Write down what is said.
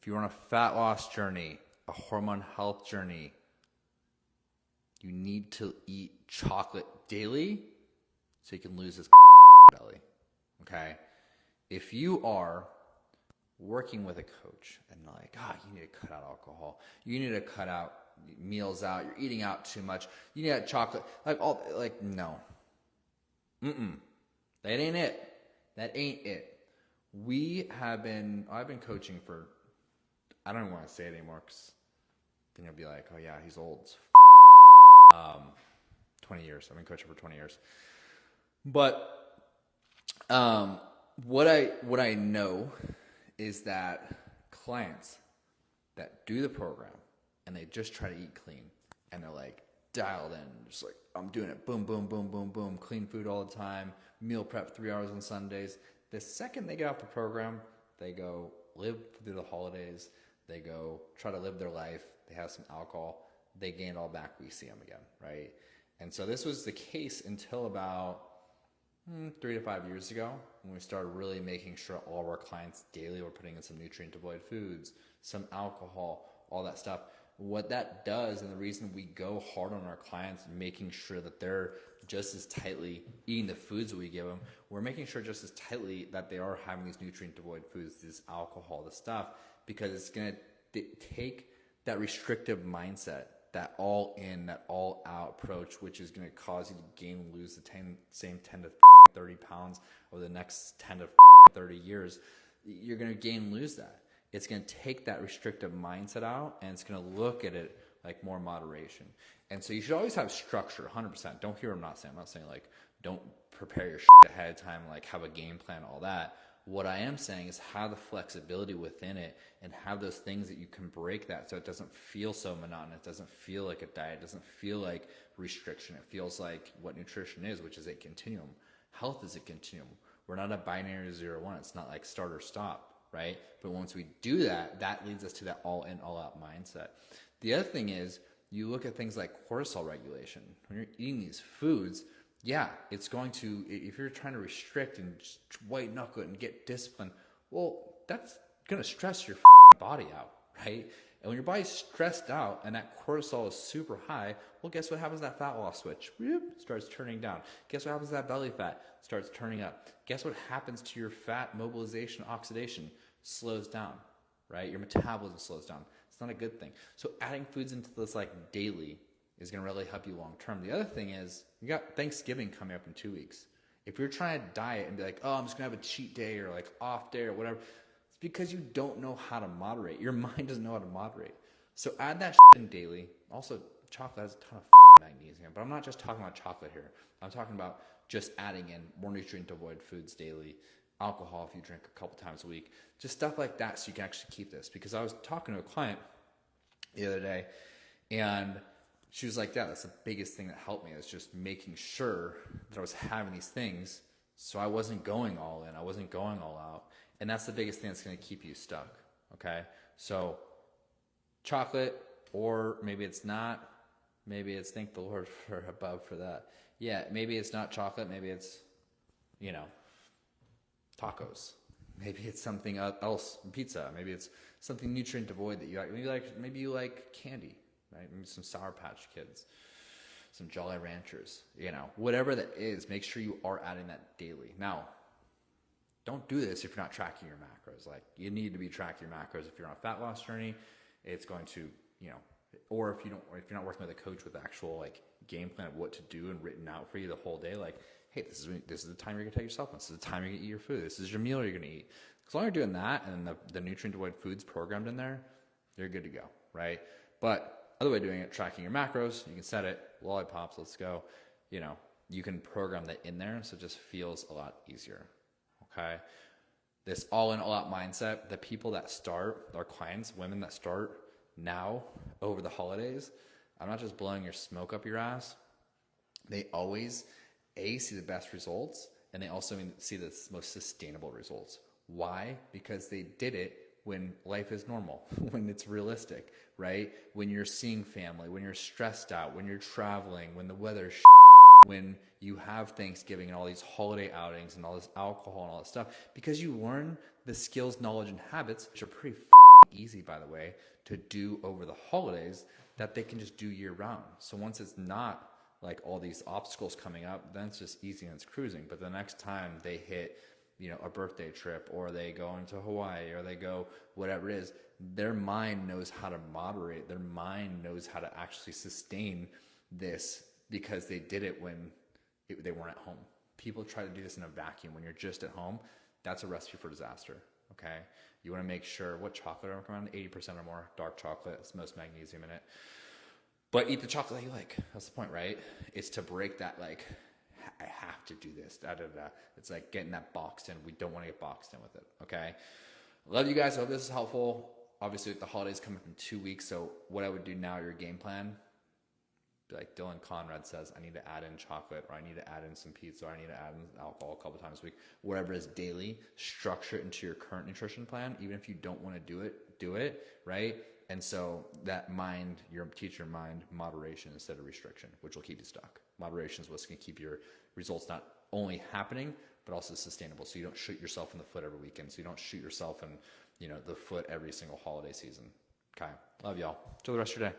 if you're on a fat loss journey, a hormone health journey, you need to eat chocolate daily so you can lose this belly, okay? If you are working with a coach and like, you need to cut out alcohol, you need to cut out meals out, you're eating out too much, you need that chocolate, no. That ain't it. That ain't it. I've been coaching for, I don't even want to say it anymore because then you'll be like, oh yeah, he's old. 20 years. I've been coaching for 20 years. But what I know is that clients that do the program and they just try to eat clean and they're like dialed in, just like, I'm doing it, boom, boom, boom, boom, boom, clean food all the time, meal prep 3 hours on Sundays. The second they get off the program, they go live through the holidays, they go try to live their life, they have some alcohol, they gain it all back, we see them again, right? And so this was the case until about 3 to 5 years ago when we started really making sure all of our clients daily were putting in some nutrient devoid foods, some alcohol, all that stuff. What that does, and the reason we go hard on our clients, making sure that they're just as tightly eating the foods that we give them, we're making sure just as tightly that they are having these nutrient devoid foods, this alcohol, this stuff, because it's going to take that restrictive mindset, that all in, that all out approach, which is going to cause you to gain and lose the same 10 to 30 pounds over the next 10 to 30 years. You're going to gain and lose that. It's going to take that restrictive mindset out, and it's going to look at it like more moderation. And so you should always have structure, 100%. Don't hear what I'm not saying. I'm not saying like don't prepare your shit ahead of time, like have a game plan, all that. What I am saying is have the flexibility within it and have those things that you can break that so it doesn't feel so monotonous. It doesn't feel like a diet. It doesn't feel like restriction. It feels like what nutrition is, which is a continuum. Health is a continuum. We're not a binary 0-1. It's not like start or stop, right? But once we do that, that leads us to that all in, all out mindset. The other thing is you look at things like cortisol regulation. When you're eating these foods, yeah, it's going to, if you're trying to restrict and just white knuckle it and get discipline, well, that's going to stress your body out, right? And when your body's stressed out and that cortisol is super high, well, guess what happens to that fat loss switch? Starts turning down. Guess what happens to that belly fat? Starts turning up. Guess what happens to your fat mobilization, oxidation? Slows down, right? Your metabolism slows down. It's not a good thing. So adding foods into this like daily is going to really help you long term. The other thing is you got Thanksgiving coming up in 2 weeks. If you're trying to diet and be like, oh, I'm just going to have a cheat day or like off day or whatever, it's because you don't know how to moderate. Your mind doesn't know how to moderate. So add that in daily. Also, chocolate has a ton of magnesium, but I'm not just talking about chocolate here. I'm talking about just adding in more nutrient devoid foods daily, alcohol if you drink a couple times a week, just stuff like that so you can actually keep this. Because I was talking to a client the other day and she was like, yeah, that's the biggest thing that helped me is just making sure that I was having these things so I wasn't going all in. I wasn't going all out. And that's the biggest thing that's going to keep you stuck, okay? So chocolate, or maybe it's not. Maybe it's thank the Lord for above for that. Yeah, maybe it's not chocolate. Maybe it's, tacos. Maybe it's something else, pizza. Maybe it's something nutrient devoid that you like. Maybe you like candy. Right? Maybe some Sour Patch Kids, some Jolly Ranchers, whatever that is, make sure you are adding that daily. Now, don't do this if you're not tracking your macros. Like you need to be tracking your macros. If you're on a fat loss journey, it's going to, or if you're not working with a coach with the actual like game plan of what to do and written out for you the whole day, like, hey, this is the time you're gonna take your supplements. This is the time you're gonna eat your food. This is your meal you're gonna eat. As long as you're doing that and the nutrient devoid foods programmed in there, you're good to go, right? But other way of doing it, tracking your macros, you can set it, lollipops, let's go. You can program that in there so it just feels a lot easier, okay? This all in, all out mindset, the people that start, our clients, women that start now over the holidays, I'm not just blowing your smoke up your ass. They always, see the best results, and they also see the most sustainable results. Why? Because they did it when life is normal, when it's realistic, right? When you're seeing family, when you're stressed out, when you're traveling, when the weather's when you have Thanksgiving and all these holiday outings and all this alcohol and all that stuff, because you learn the skills, knowledge, and habits, which are pretty easy, by the way, to do over the holidays that they can just do year round. So once it's not like all these obstacles coming up, then it's just easy and it's cruising. But the next time they hit, a birthday trip, or they go into Hawaii, or they go whatever it is, their mind knows how to moderate. Their mind knows how to actually sustain this because they did it when they weren't at home. People try to do this in a vacuum. When you're just at home, that's a recipe for disaster. Okay, you want to make sure what chocolate I recommend, 80% or more dark chocolate. It's most magnesium in it. But eat the chocolate that you like. That's the point, right? It's to break that, like, I have to do this. It's like getting that boxed in. We don't want to get boxed in with it. Okay. Love you guys. I hope this is helpful. Obviously, the holidays coming in 2 weeks. So what I would do now, your game plan, like Dylan Conrad says, I need to add in chocolate, or I need to add in some pizza, or I need to add in alcohol a couple times a week. Whatever it is daily, structure it into your current nutrition plan. Even if you don't want to do it, right? And so that mind, teach your mind moderation instead of restriction, which will keep you stuck. Moderation is what's going to keep your results not only happening, but also sustainable. So you don't shoot yourself in the foot every weekend. So you don't shoot yourself in, the foot every single holiday season. Okay. Love y'all. Enjoy the rest of your day.